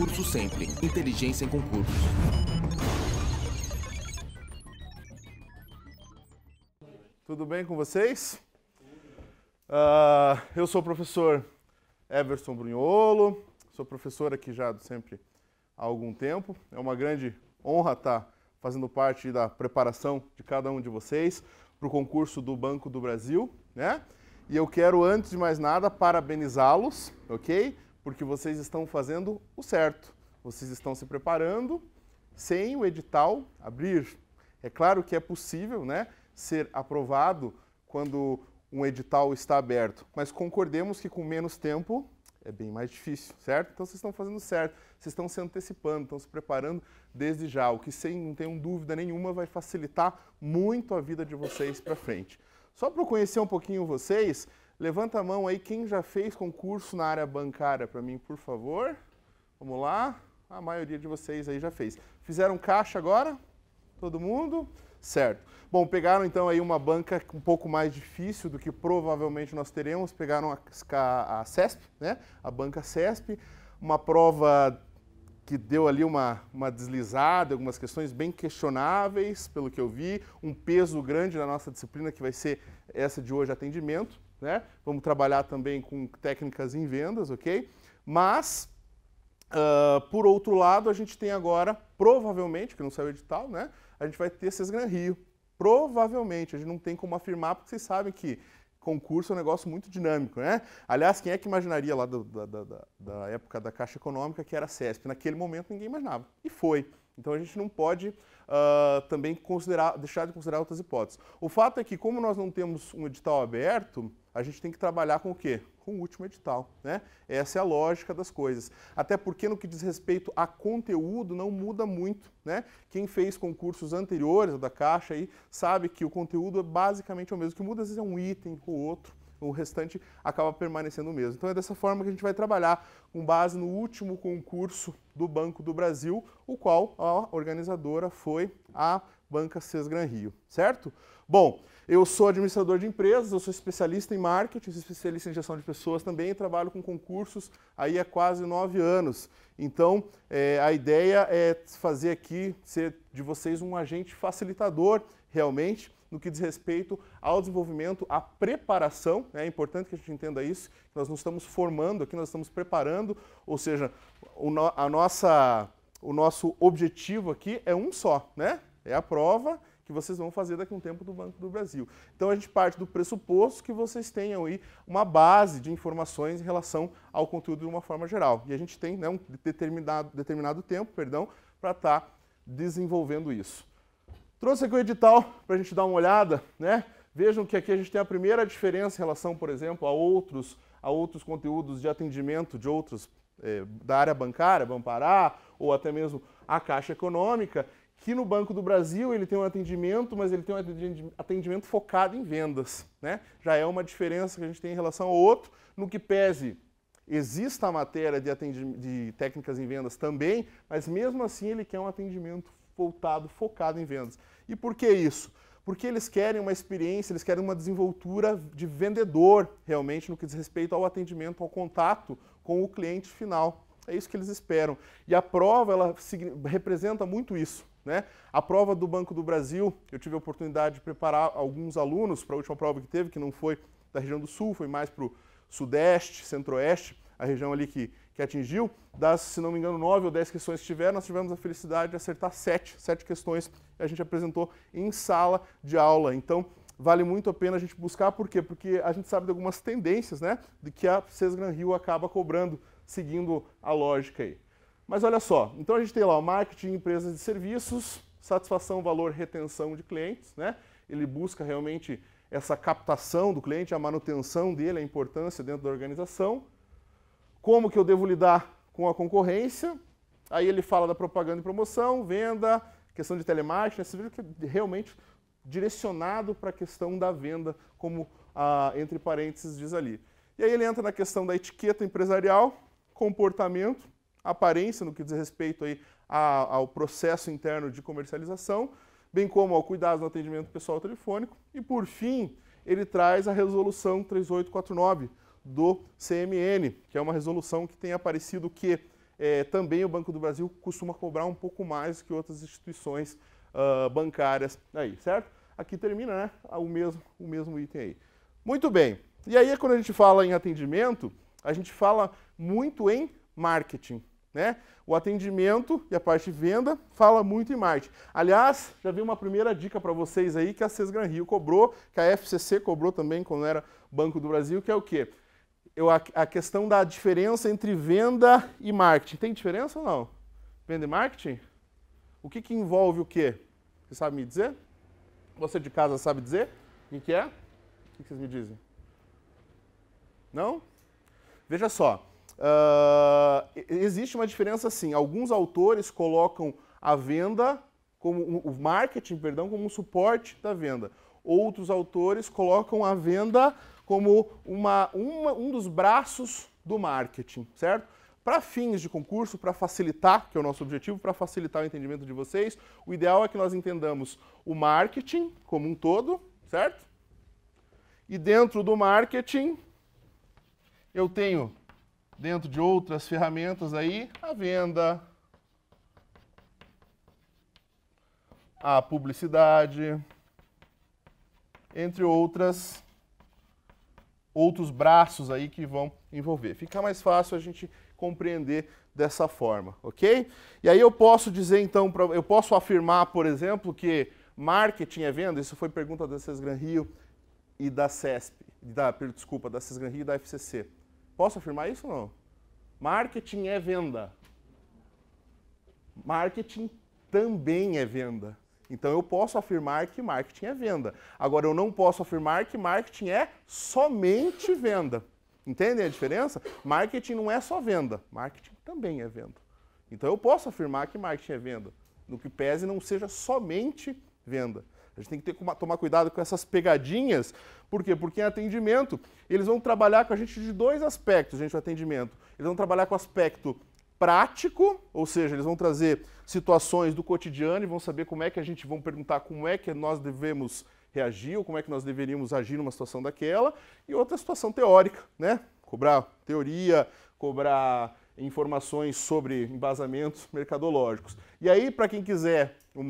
Concurso Sempre. Inteligência em concursos. Tudo bem com vocês? Eu sou o professor Everson Brunholo, sou professor aqui já sempre há algum tempo. É uma grande honra estar fazendo parte da preparação de cada um de vocês para o concurso do Banco do Brasil, né? E eu quero, antes de mais nada, parabenizá-los, ok? Porque vocês estão fazendo o certo. Vocês estão se preparando sem o edital abrir. É claro que é possível, né, ser aprovado quando um edital está aberto, mas concordemos que com menos tempo é bem mais difícil, certo? Então vocês estão fazendo certo, vocês estão se antecipando, estão se preparando desde já, o que não tenho dúvida nenhuma vai facilitar muito a vida de vocês para frente. Só para eu conhecer um pouquinho vocês, levanta a mão aí quem já fez concurso na área bancária para mim, por favor. Vamos lá, a maioria de vocês aí já fez. Fizeram caixa agora? Todo mundo? Certo. Bom, pegaram então aí uma banca um pouco mais difícil do que provavelmente nós teremos, pegaram a CESP, né? A banca CESP, uma prova que deu ali uma deslizada, algumas questões bem questionáveis, pelo que eu vi, um peso grande na nossa disciplina, que vai ser essa de hoje, atendimento, né? Vamos trabalhar também com técnicas em vendas, ok? Mas, por outro lado, a gente tem agora, provavelmente, que não saiu o edital, né? A gente vai ter Sesgran Rio. Provavelmente, a gente não tem como afirmar, porque vocês sabem que concurso é um negócio muito dinâmico, né? Aliás, quem é que imaginaria lá da época da Caixa Econômica que era a CESP? Naquele momento ninguém imaginava. E foi. Então a gente não pode também deixar de considerar outras hipóteses. O fato é que, como nós não temos um edital aberto, a gente tem que trabalhar com o quê? Com o último edital, né? Essa é a lógica das coisas. Até porque no que diz respeito a conteúdo não muda muito, né? Quem fez concursos anteriores da Caixa aí sabe que o conteúdo é basicamente o mesmo. O que muda às vezes é um item ou outro, o restante acaba permanecendo o mesmo. Então é dessa forma que a gente vai trabalhar, com base no último concurso do Banco do Brasil, o qual a organizadora foi a Banca Sesgran Rio, certo? Bom, eu sou administrador de empresas, eu sou especialista em marketing, sou especialista em gestão de pessoas também e trabalho com concursos aí há quase 9 anos. Então, a ideia é fazer aqui, ser de vocês um agente facilitador, realmente, no que diz respeito ao desenvolvimento, à preparação, né? É importante que a gente entenda isso, que nós não estamos formando aqui, nós estamos preparando, ou seja, o nosso objetivo aqui é um só, né? É a prova que vocês vão fazer daqui a um tempo do Banco do Brasil. Então a gente parte do pressuposto que vocês tenham aí uma base de informações em relação ao conteúdo de uma forma geral. E a gente tem, né, um determinado tempo, para estar desenvolvendo isso. Trouxe aqui o edital para a gente dar uma olhada, né? Vejam que aqui a gente tem a primeira diferença em relação, por exemplo, a outros conteúdos de atendimento de outros da área bancária, Banpará, ou até mesmo a Caixa Econômica, que no Banco do Brasil ele tem um atendimento, mas ele tem um atendimento focado em vendas, né? Já é uma diferença que a gente tem em relação ao outro, no que pese exista a matéria de técnicas em vendas também, mas mesmo assim ele quer um atendimento focado em vendas. E por que isso? Porque eles querem uma experiência, eles querem uma desenvoltura de vendedor, realmente, no que diz respeito ao atendimento, ao contato com o cliente final. É isso que eles esperam. E a prova, ela representa muito isso, né? A prova do Banco do Brasil, eu tive a oportunidade de preparar alguns alunos para a última prova que teve, que não foi da região do Sul, foi mais para o Sudeste, Centro-Oeste, a região ali que atingiu. Das, se não me engano, 9 ou 10 questões que tiveram, nós tivemos a felicidade de acertar 7 questões que a gente apresentou em sala de aula. Então, vale muito a pena a gente buscar. Por quê? Porque a gente sabe de algumas tendências, né, de que a Sesgran Rio acaba cobrando, seguindo a lógica aí. Mas olha só, então a gente tem lá o marketing, empresas de serviços, satisfação, valor, retenção de clientes, né? Ele busca realmente essa captação do cliente, a manutenção dele, a importância dentro da organização. Como que eu devo lidar com a concorrência? Aí ele fala da propaganda e promoção, venda, questão de telemarketing, você veja que é realmente direcionado para a questão da venda, como entre parênteses diz ali. E aí ele entra na questão da etiqueta empresarial, comportamento, aparência no que diz respeito aí ao processo interno de comercialização, bem como ao cuidado no atendimento pessoal telefônico. E por fim, ele traz a resolução 3849, do CMN, que é uma resolução que tem aparecido que também o Banco do Brasil costuma cobrar um pouco mais que outras instituições bancárias aí, certo? Aqui termina, né, o mesmo item aí. Muito bem. E aí, quando a gente fala em atendimento, a gente fala muito em marketing, né? O atendimento e a parte de venda fala muito em marketing. Aliás, já vi uma primeira dica para vocês aí que a Sesgran Rio cobrou, que a FCC cobrou também quando era Banco do Brasil, que é o quê? A questão da diferença entre venda e marketing. Tem diferença ou não? Venda e marketing? O que envolve o quê? Você sabe me dizer? Você de casa sabe dizer? O que é? O que vocês me dizem? Não? Veja só. Existe uma diferença assim. Alguns autores colocam a venda, o marketing, perdão, como um suporte da venda. Outros autores colocam a venda como um dos braços do marketing, certo? Para fins de concurso, para facilitar, que é o nosso objetivo, para facilitar o entendimento de vocês, o ideal é que nós entendamos o marketing como um todo, certo? E dentro do marketing, eu tenho, dentro de outras ferramentas aí, a venda, a publicidade, entre outros braços aí que vão envolver. Fica mais fácil a gente compreender dessa forma, ok? E aí eu posso dizer então, eu posso afirmar, por exemplo, que marketing é venda. Isso foi pergunta da Sesgran Rio e da CESP, da Sesgran Rio e da FCC. Posso afirmar isso ou não? Marketing é venda. Marketing também é venda. Então eu posso afirmar que marketing é venda. Agora eu não posso afirmar que marketing é somente venda. Entendem a diferença? Marketing não é só venda, marketing também é venda. Então eu posso afirmar que marketing é venda, no que pese não seja somente venda. A gente tem que tomar cuidado com essas pegadinhas. Por quê? Porque em atendimento, eles vão trabalhar com a gente de dois aspectos, gente, o atendimento. Eles vão trabalhar com o aspecto prático, ou seja, eles vão trazer situações do cotidiano e vão saber como é que vão perguntar como é que nós devemos reagir ou como é que nós deveríamos agir numa situação daquela, e outra situação teórica, né? Cobrar teoria, cobrar informações sobre embasamentos mercadológicos. E aí, para quem quiser um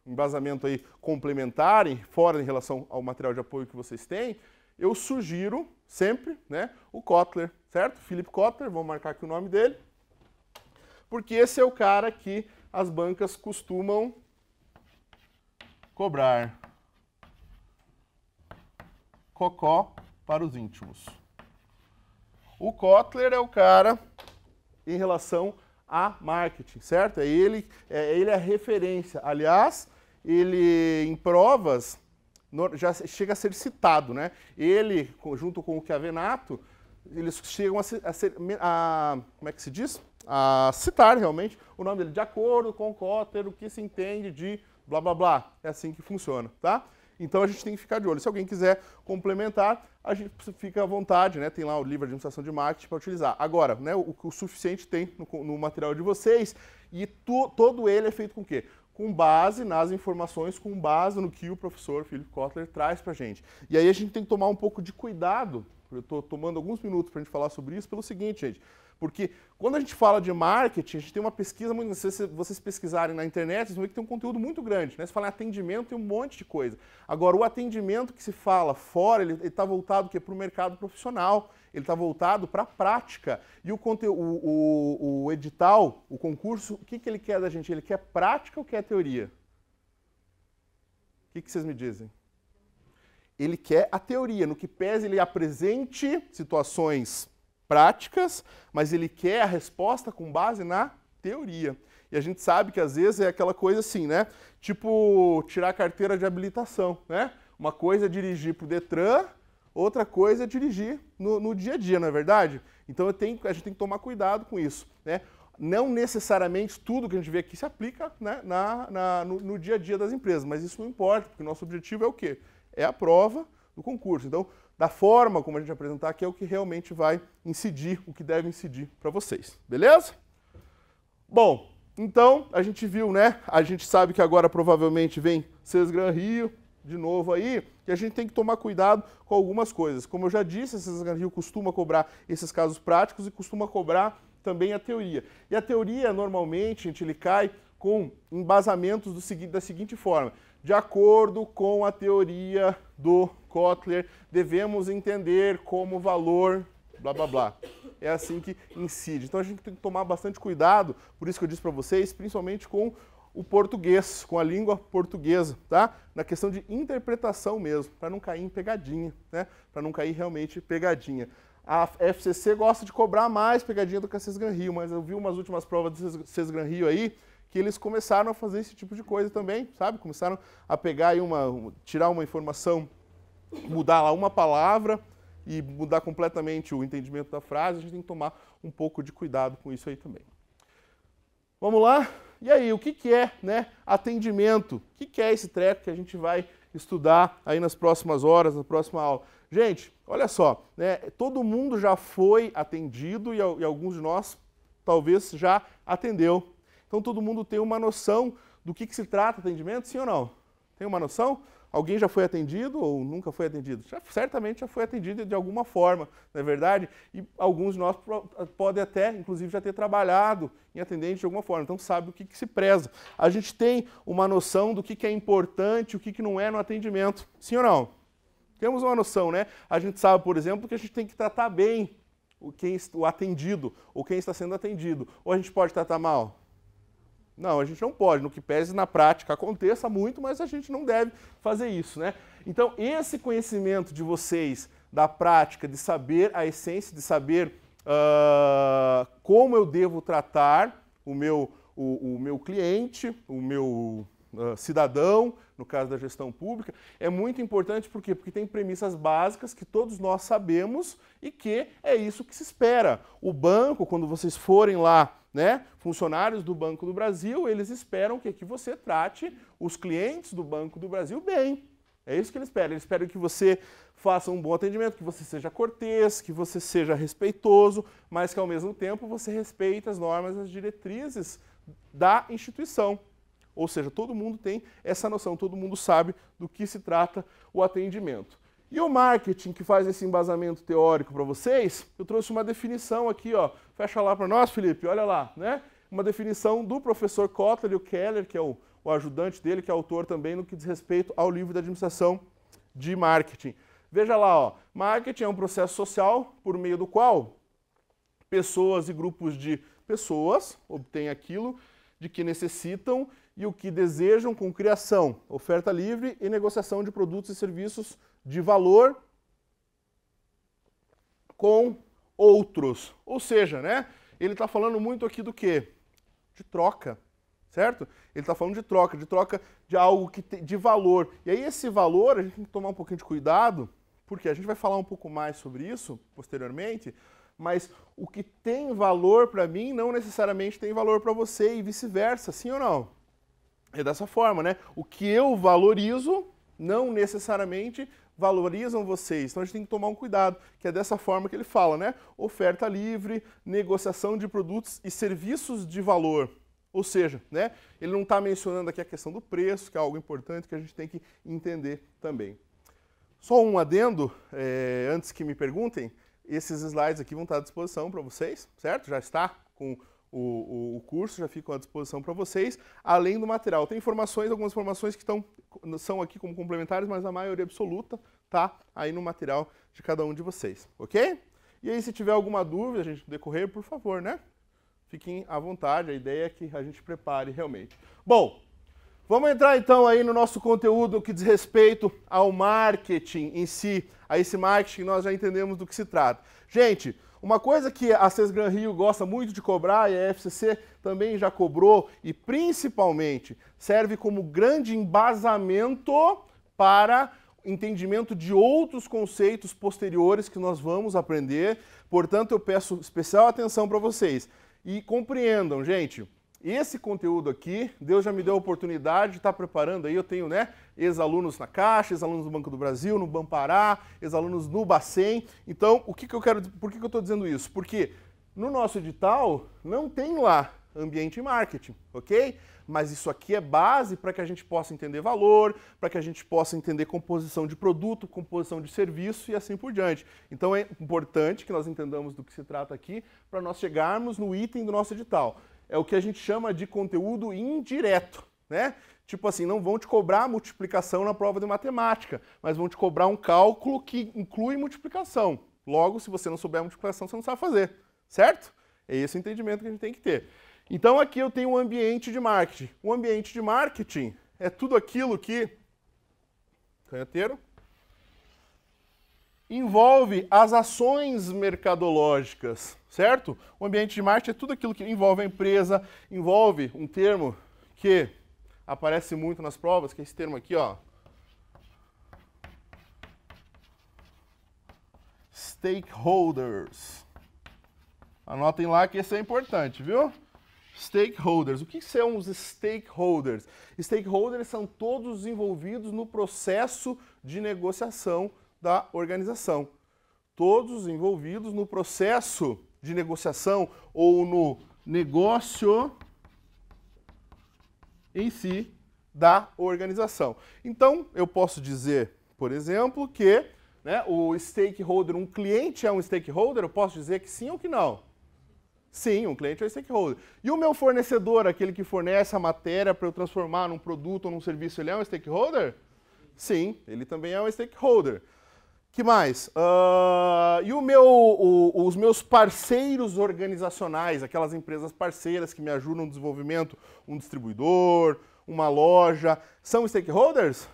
embasamento aí complementar, fora em relação ao material de apoio que vocês têm, eu sugiro sempre, né, o Kotler, certo? Philip Kotler, vamos marcar aqui o nome dele, porque esse é o cara que as bancas costumam cobrar cocó para os íntimos. O Kotler é o cara em relação a marketing, certo? Ele é a referência. Aliás, ele em provas já chega a ser citado, né? Ele, junto com o Chiavenato, eles chegam como é que se diz? A citar realmente o nome dele, de acordo com o Kotler, o que se entende de blá blá blá. É assim que funciona, tá? Então a gente tem que ficar de olho. Se alguém quiser complementar, a gente fica à vontade, né? Tem lá o livro de administração de marketing para utilizar. Agora, né, o suficiente tem no material de vocês, e todo ele é feito com o quê? Com base nas informações, com base no que o professor Philip Kotler traz para a gente. E aí a gente tem que tomar um pouco de cuidado. Eu estou tomando alguns minutos para a gente falar sobre isso pelo seguinte, gente. Porque quando a gente fala de marketing, a gente tem uma pesquisa, se vocês pesquisarem na internet, vocês vão ver que tem um conteúdo muito grande, né? Se falar em atendimento, tem um monte de coisa. Agora, o atendimento que se fala fora, ele está voltado para o mercado profissional, ele está voltado para a prática. E o edital, o concurso, o que ele quer da gente? Ele quer prática ou quer teoria? O que vocês me dizem? Ele quer a teoria, no que pese ele apresente situações práticas, mas ele quer a resposta com base na teoria. E a gente sabe que às vezes é aquela coisa assim, né? Tipo, tirar a carteira de habilitação, né? Uma coisa é dirigir para o Detran, outra coisa é dirigir no dia a dia, não é verdade? Então a gente tem que tomar cuidado com isso, né? Não necessariamente tudo que a gente vê aqui se aplica, né, no dia a dia das empresas, mas isso não importa, porque o nosso objetivo é o quê? É a prova do concurso. Então, da forma como a gente apresentar aqui é o que realmente vai incidir, o que deve incidir para vocês, beleza? Bom, então a gente viu, né? A gente sabe que agora provavelmente vem Sesgran Rio de novo aí, que a gente tem que tomar cuidado com algumas coisas. Como eu já disse, a Sesgran Rio costuma cobrar esses casos práticos e costuma cobrar também a teoria. E a teoria, normalmente, gente, ele cai com embasamentos da seguinte forma. De acordo com a teoria do Kotler, devemos entender como valor, blá, blá, blá. É assim que incide. Então a gente tem que tomar bastante cuidado, por isso que eu disse para vocês, principalmente com o português, com a língua portuguesa, tá? Na questão de interpretação mesmo, para não cair em pegadinha, né? Para não cair realmente pegadinha. A FCC gosta de cobrar mais pegadinha do que a Sesgran Rio, mas eu vi umas últimas provas do Sesgran Rio aí, que eles começaram a fazer esse tipo de coisa também, sabe? Começaram a pegar aí tirar uma informação, mudar lá uma palavra e mudar completamente o entendimento da frase. A gente tem que tomar um pouco de cuidado com isso aí também. Vamos lá? E aí, o que é, né, atendimento? O que é esse treco que a gente vai estudar aí nas próximas horas, na próxima aula? Gente, olha só, né, todo mundo já foi atendido e alguns de nós talvez já atendeu. Então todo mundo tem uma noção do que se trata atendimento, sim ou não? Tem uma noção? Alguém já foi atendido ou nunca foi atendido? Certamente já foi atendido de alguma forma, não é verdade? E alguns de nós podem até, inclusive, já ter trabalhado em atendente de alguma forma, então sabe o que se preza. A gente tem uma noção do que é importante e o que não é no atendimento, sim ou não? Temos uma noção, né? A gente sabe, por exemplo, que a gente tem que tratar bem o atendido ou quem está sendo atendido. Ou a gente pode tratar mal? Não, a gente não pode, no que pese na prática aconteça muito, mas a gente não deve fazer isso, né? Então, esse conhecimento de vocês, da prática, de saber a essência, de saber como eu devo tratar o meu cliente, o meu cidadão, no caso da gestão pública, é muito importante, por quê? Porque tem premissas básicas que todos nós sabemos e que é isso que se espera. O banco, quando vocês forem lá, né, funcionários do Banco do Brasil, eles esperam que você trate os clientes do Banco do Brasil bem. É isso que eles esperam. Eles esperam que você faça um bom atendimento, que você seja cortês, que você seja respeitoso, mas que ao mesmo tempo você respeite as normas e as diretrizes da instituição. Ou seja, todo mundo tem essa noção, todo mundo sabe do que se trata o atendimento. E o marketing, que faz esse embasamento teórico para vocês, eu trouxe uma definição aqui, ó. Fecha lá para nós, Felipe, olha lá, né? Uma definição do professor Kotler e o Keller, que é o ajudante dele, que é autor também no que diz respeito ao livro da administração de marketing. Veja lá, ó. Marketing é um processo social por meio do qual pessoas e grupos de pessoas obtêm aquilo de que necessitam e o que desejam com criação, oferta livre e negociação de produtos e serviços de valor com outros. Ou seja, né, ele está falando muito aqui do quê? De troca, certo? Ele está falando de troca de algo de valor. E aí esse valor, a gente tem que tomar um pouquinho de cuidado, porque a gente vai falar um pouco mais sobre isso posteriormente, mas o que tem valor para mim não necessariamente tem valor para você e vice-versa, sim ou não? É dessa forma, né? O que eu valorizo não necessariamente valorizam vocês. Então a gente tem que tomar um cuidado, que é dessa forma que ele fala, né? Oferta livre, negociação de produtos e serviços de valor. Ou seja, né? Ele não está mencionando aqui a questão do preço, que é algo importante que a gente tem que entender também. Só um adendo, antes que me perguntem, esses slides aqui vão estar à disposição para vocês, certo? Já está com o curso, já fica à disposição para vocês, além do material. Tem algumas informações que são aqui como complementares, mas a maioria absoluta está aí no material de cada um de vocês, ok? E aí, se tiver alguma dúvida, gente, no decorrer, por favor, né? Fiquem à vontade, a ideia é que a gente prepare realmente. Bom, vamos entrar então aí no nosso conteúdo que diz respeito ao marketing em si, a esse marketing nós já entendemos do que se trata. Gente, uma coisa que a Sesgran Rio gosta muito de cobrar, e a FCC também já cobrou, e principalmente serve como grande embasamento para entendimento de outros conceitos posteriores que nós vamos aprender. Portanto, eu peço especial atenção para vocês. E compreendam, gente, esse conteúdo aqui, Deus já me deu a oportunidade de estar preparando aí, eu tenho, né, ex-alunos na Caixa, ex-alunos do Banco do Brasil, no Banpará, ex-alunos no Bacen. Então, por que eu estou dizendo isso? Porque no nosso edital não tem lá ambiente e marketing, ok? Mas isso aqui é base para que a gente possa entender valor, para que a gente possa entender composição de produto, composição de serviço e assim por diante. Então é importante que nós entendamos do que se trata aqui para nós chegarmos no item do nosso edital. É o que a gente chama de conteúdo indireto, né? Tipo assim, não vão te cobrar multiplicação na prova de matemática, mas vão te cobrar um cálculo que inclui multiplicação. Logo, se você não souber multiplicação, você não sabe fazer, certo? É esse o entendimento que a gente tem que ter. Então aqui eu tenho um ambiente de marketing. O ambiente de marketing é tudo aquilo que, canhoteiro, envolve as ações mercadológicas, certo? O ambiente de marketing é tudo aquilo que envolve a empresa, envolve um termo que aparece muito nas provas, que é esse termo aqui, ó. Stakeholders. Anotem lá que esse é importante, viu? Stakeholders. O que são os stakeholders? Stakeholders são todos os envolvidos no processo de negociação da organização. Todos os envolvidos no processo de negociação ou no negócio em si da organização. Então, eu posso dizer, por exemplo, que, né, o stakeholder, um cliente é um stakeholder, eu posso dizer que sim ou que não? Sim, um cliente é um stakeholder. E o meu fornecedor, aquele que fornece a matéria para eu transformar num produto ou num serviço, ele é um stakeholder? Sim, ele também é um stakeholder. Que mais? E os meus parceiros organizacionais, aquelas empresas parceiras que me ajudam no desenvolvimento, um distribuidor, uma loja, são stakeholders?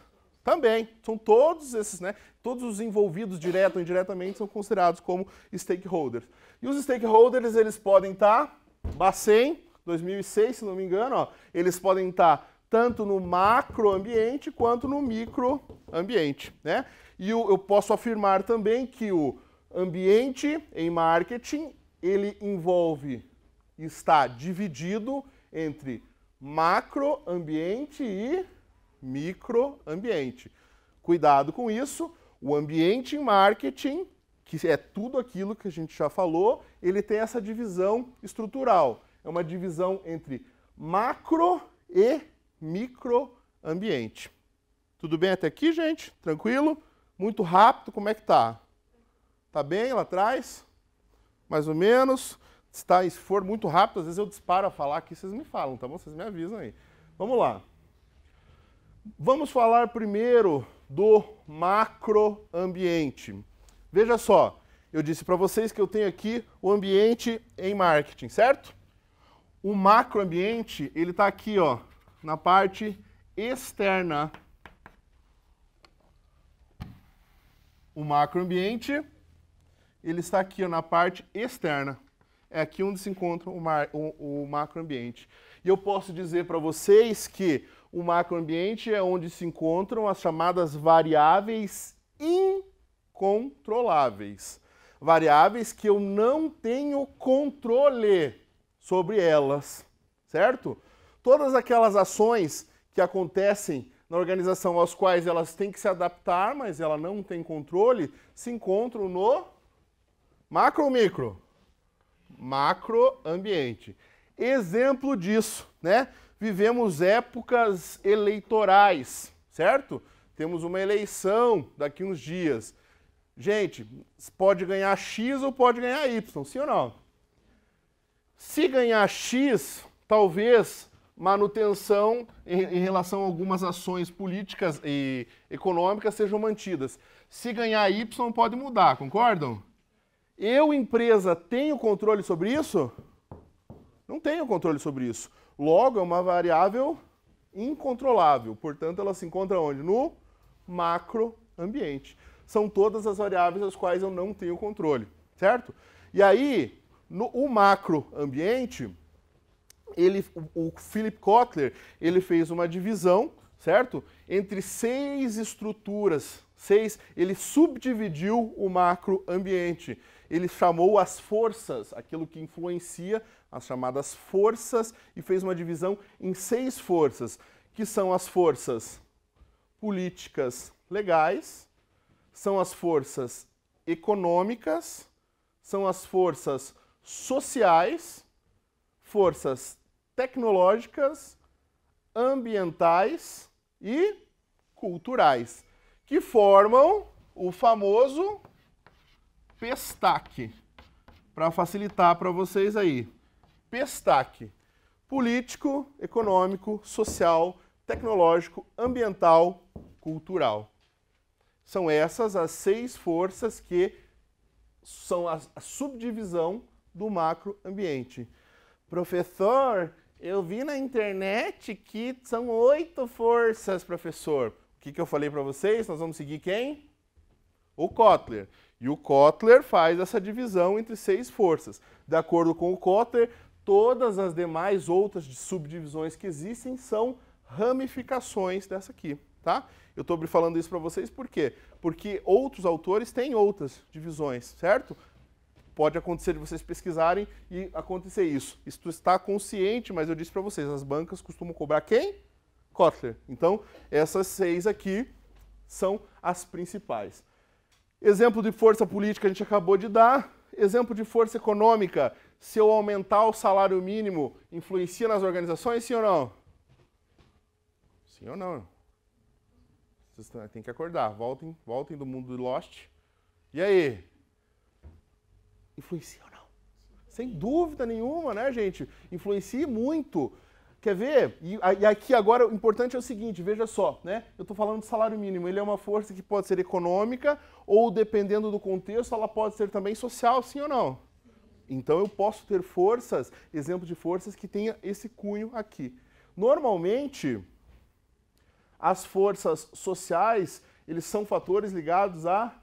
Também. São todos esses, né? Todos os envolvidos direto ou indiretamente são considerados como stakeholders. E os stakeholders, eles podem estar, Bacen, 2006, se não me engano, ó, eles podem estar tanto no macroambiente quanto no microambiente, né? E eu posso afirmar também que o ambiente em marketing, ele envolve, está dividido entre macroambiente e microambiente. Cuidado com isso, o ambiente em marketing, que é tudo aquilo que a gente já falou, ele tem essa divisão estrutural. É uma divisão entre macro e microambiente. Tudo bem até aqui, gente? Tranquilo? Muito rápido, como é que tá? Tá bem lá atrás? Mais ou menos? Se for muito rápido, às vezes eu disparo a falar aqui, vocês me falam, tá bom? Vocês me avisam aí. Vamos lá. Vamos falar primeiro do macroambiente. Veja só, eu disse para vocês que eu tenho aqui o ambiente em marketing, certo? O macroambiente, ele está aqui, ó, na parte externa. O macroambiente, ele está aqui, ó, na parte externa. É aqui onde se encontra o macroambiente. E eu posso dizer para vocês que o macroambiente é onde se encontram as chamadas variáveis incontroláveis. Variáveis que eu não tenho controle sobre elas, certo? Todas aquelas ações que acontecem na organização às quais elas têm que se adaptar, mas ela não tem controle, se encontram no macro ou micro? Macroambiente. Exemplo disso, né? Vivemos épocas eleitorais, certo? Temos uma eleição daqui uns dias. Gente, pode ganhar X ou pode ganhar Y, sim ou não? Se ganhar X, talvez manutenção em relação a algumas ações políticas e econômicas sejam mantidas. Se ganhar Y, pode mudar, concordam? Eu, empresa, tenho controle sobre isso? Não tenho controle sobre isso. Logo, é uma variável incontrolável. Portanto, ela se encontra onde? No macroambiente. São todas as variáveis as quais eu não tenho controle, certo? E aí, o macroambiente, o Philip Kotler, ele fez uma divisão, certo? Entre 6 estruturas. Ele subdividiu o macroambiente. Ele chamou as forças, aquilo que influencia, as chamadas forças, e fez uma divisão em 6 forças, que são as forças políticas legais, são as forças econômicas, são as forças sociais, forças tecnológicas, ambientais e culturais, que formam o famoso PESTAC. Para facilitar para vocês aí. PESTAC. Político, econômico, social, tecnológico, ambiental, cultural. São essas as 6 forças que são a subdivisão do macroambiente. Professor, eu vi na internet que são 8 forças, professor. O que eu falei para vocês? Nós vamos seguir quem? O Kotler. E o Kotler faz essa divisão entre 6 forças. De acordo com o Kotler, todas as demais outras subdivisões que existem são ramificações dessa aqui, tá? Eu estou falando isso para vocês por quê? Porque outros autores têm outras divisões, certo? Pode acontecer de vocês pesquisarem e acontecer isso. Isso está consciente, mas eu disse para vocês, as bancas costumam cobrar quem? Kotler. Então, essas 6 aqui são as principais. Exemplo de força política a gente acabou de dar. Exemplo de força econômica. Se eu aumentar o salário mínimo, influencia nas organizações, sim ou não? Sim ou não? Vocês têm que acordar. Voltem do mundo do Lost. E aí? Influencia ou não? Sem dúvida nenhuma, né, gente? Influencia muito. Quer ver? E aqui agora o importante é o seguinte, veja só, né? Eu estou falando de salário mínimo, ele é uma força que pode ser econômica ou, dependendo do contexto, ela pode ser também social, sim ou não? Então eu posso ter forças, exemplo de forças que tenha esse cunho aqui. Normalmente, as forças sociais, eles são fatores ligados à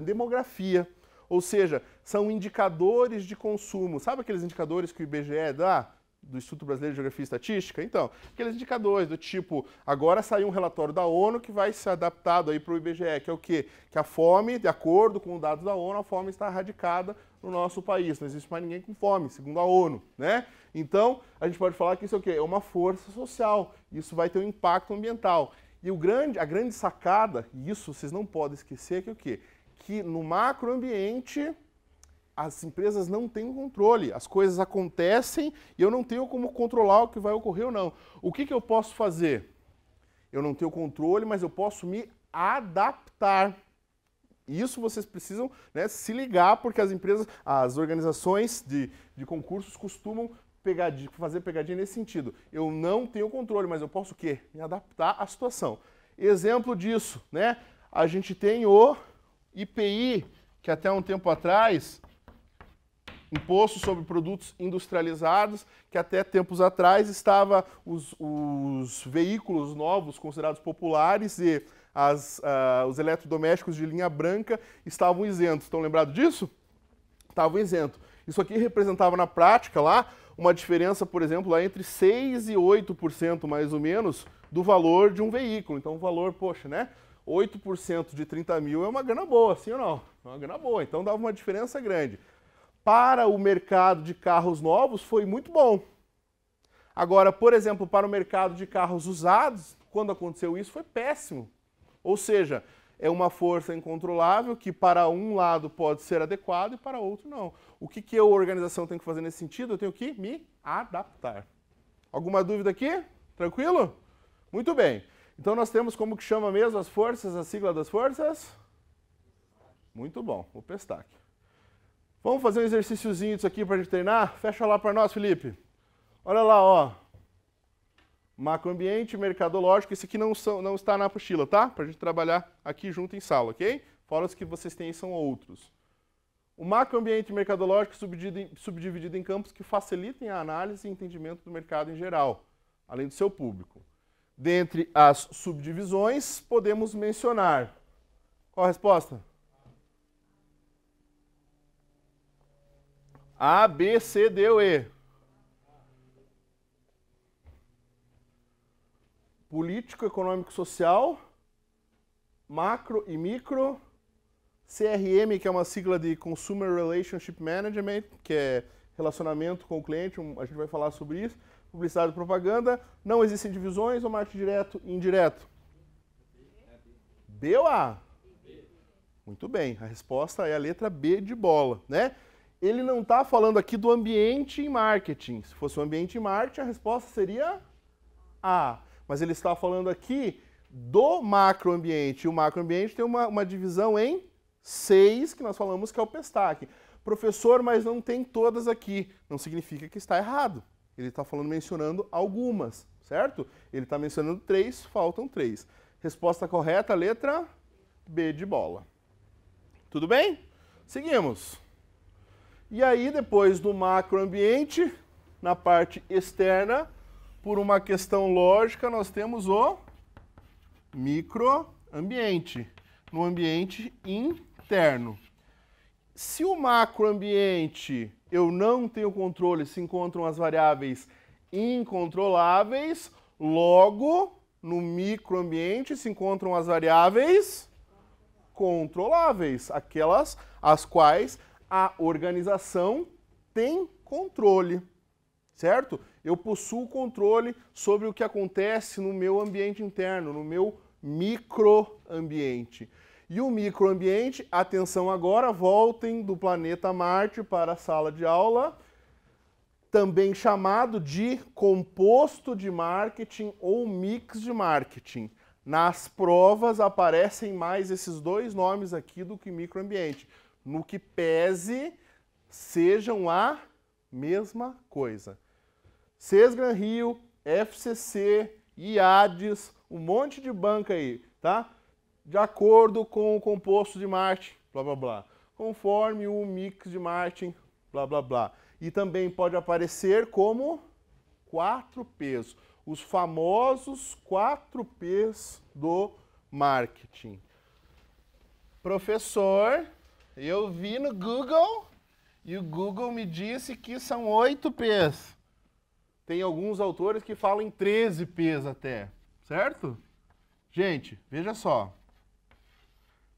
demografia, ou seja, são indicadores de consumo. Sabe aqueles indicadores que o IBGE dá? Do Instituto Brasileiro de Geografia e Estatística? Então, aqueles indicadores do tipo, agora saiu um relatório da ONU que vai ser adaptado aí para o IBGE, que é o quê? Que a fome, de acordo com os dados da ONU, a fome está erradicada no nosso país. Não existe mais ninguém com fome, segundo a ONU, né? Então, a gente pode falar que isso é o quê? É uma força social. Isso vai ter um impacto ambiental. E a grande sacada, e isso vocês não podem esquecer, que é o quê? Que no macroambiente as empresas não têm controle, as coisas acontecem e eu não tenho como controlar o que vai ocorrer ou não. O que eu posso fazer? Eu não tenho controle, mas eu posso me adaptar. Isso vocês precisam, né, se ligar, porque as empresas, as organizações de concursos costumam fazer pegadinha nesse sentido. Eu não tenho controle, mas eu posso o quê? Me adaptar à situação. Exemplo disso, né? A gente tem o IPI, que até um tempo atrás, Imposto sobre Produtos Industrializados, que até tempos atrás estava os veículos novos considerados populares e os eletrodomésticos de linha branca estavam isentos. Estão lembrados disso? Estavam isentos. Isso aqui representava na prática lá uma diferença, por exemplo, lá entre 6% e 8% mais ou menos do valor de um veículo. Então o valor, poxa, né? 8% de 30 mil é uma grana boa, sim ou não? É uma grana boa, então dava uma diferença grande. Para o mercado de carros novos foi muito bom. Agora, por exemplo, para o mercado de carros usados, quando aconteceu isso, foi péssimo. Ou seja, é uma força incontrolável que para um lado pode ser adequado e para outro não. O que a organização tem que fazer nesse sentido? Eu tenho que me adaptar. Alguma dúvida aqui? Tranquilo? Muito bem. Então nós temos como que chama mesmo as forças, a sigla das forças? Muito bom, o PESTAC. Vamos fazer um exercíciozinho disso aqui para a gente treinar? Fecha lá para nós, Felipe. Olha lá, ó. Macroambiente, mercadológico, esse aqui não está na apostila, tá? Para a gente trabalhar aqui junto em sala, ok? Fora os que vocês têm são outros. O macroambiente mercadológico subdividido em campos que facilitem a análise e entendimento do mercado em geral, além do seu público. Dentre as subdivisões, podemos mencionar... Qual a resposta? A, B, C, D ou E? Político, econômico, social, macro e micro, CRM, que é uma sigla de Consumer Relationship Management, que é relacionamento com o cliente, a gente vai falar sobre isso, publicidade e propaganda, não existem divisões ou marketing direto e indireto? B ou A? Muito bem, a resposta é a letra B de bola, né? Ele não está falando aqui do ambiente em marketing. Se fosse o ambiente em marketing, a resposta seria A. Mas ele está falando aqui do macroambiente. E o macroambiente tem uma divisão em 6, que nós falamos que é o PESTAC. Professor, mas não tem todas aqui. Não significa que está errado. Ele está mencionando algumas, certo? Ele está mencionando 3, faltam 3. Resposta correta, letra B de bola. Tudo bem? Seguimos. E aí, depois do macroambiente, na parte externa, por uma questão lógica, nós temos o microambiente, no ambiente interno. Se o macroambiente eu não tenho controle, se encontram as variáveis incontroláveis, logo, no microambiente se encontram as variáveis controláveis, aquelas as quais a organização tem controle, certo? Eu possuo controle sobre o que acontece no meu ambiente interno, no meu microambiente. E o microambiente, atenção agora, voltem do planeta Marte para a sala de aula, também chamado de composto de marketing ou mix de marketing. Nas provas aparecem mais esses 2 nomes aqui do que microambiente, no que pese sejam a mesma coisa. Sesgran Rio, FCC, IADES, um monte de banca aí, tá? De acordo com o composto de marketing, blá blá blá. Conforme o mix de marketing, blá blá blá. E também pode aparecer como 4Ps, os famosos 4Ps do marketing. Professor, eu vi no Google e o Google me disse que são 8Ps. Tem alguns autores que falam em 13Ps até, certo? Gente, veja só.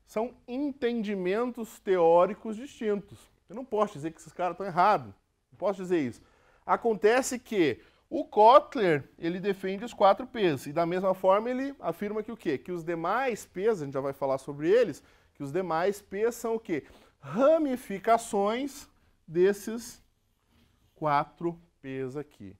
São entendimentos teóricos distintos. Eu não posso dizer que esses caras estão errados. Não posso dizer isso. Acontece que o Kotler, ele defende os 4Ps. E da mesma forma ele afirma que o quê? Que os demais Ps, a gente já vai falar sobre eles, que os demais Ps são o quê? Ramificações desses 4Ps aqui.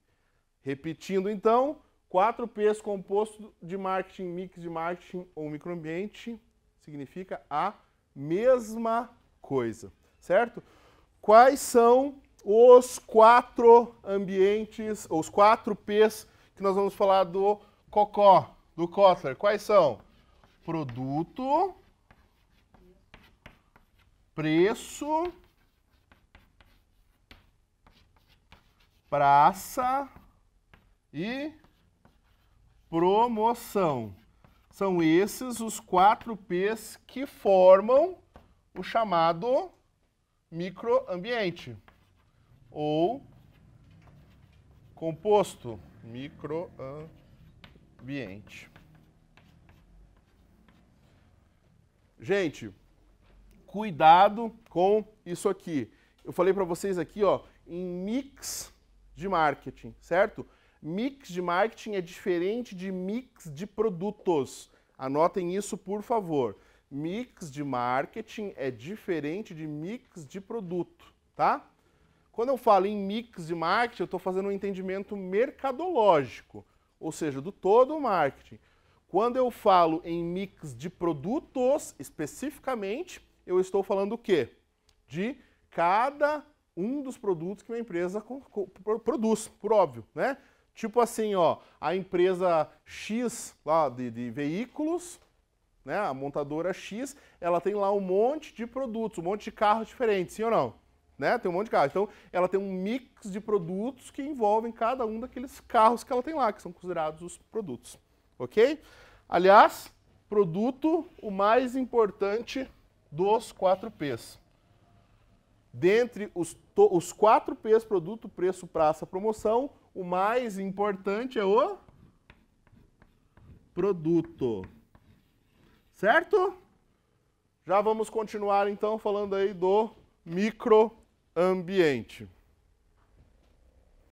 Repetindo então, 4Ps composto de marketing, mix de marketing ou microambiente significa a mesma coisa, certo? Quais são os 4 ambientes, ou os 4Ps que nós vamos falar do Cocó, do Kotler? Quais são? Produto, preço, praça e promoção. São esses os 4Ps que formam o chamado microambiente ou composto microambiente. Gente, cuidado com isso aqui. Eu falei para vocês aqui, ó, em mix de marketing, certo? Mix de marketing é diferente de mix de produtos. Anotem isso, por favor. Mix de marketing é diferente de mix de produto, tá? Quando eu falo em mix de marketing, eu estou fazendo um entendimento mercadológico, ou seja, do todo o marketing. Quando eu falo em mix de produtos, especificamente, eu estou falando o quê? De cada um dos produtos que uma empresa produz, por óbvio, né? Tipo assim, ó, a empresa X lá de veículos, né, a montadora X, ela tem lá um monte de produtos, um monte de carros diferentes, sim ou não? Né? Tem um monte de carros. Então, ela tem um mix de produtos que envolvem cada um daqueles carros que ela tem lá, que são considerados os produtos. Ok? Aliás, produto, o mais importante dos 4Ps. Dentre os 4Ps, produto, preço, praça, promoção, o mais importante é o produto. Certo? Já vamos continuar então falando aí do microambiente.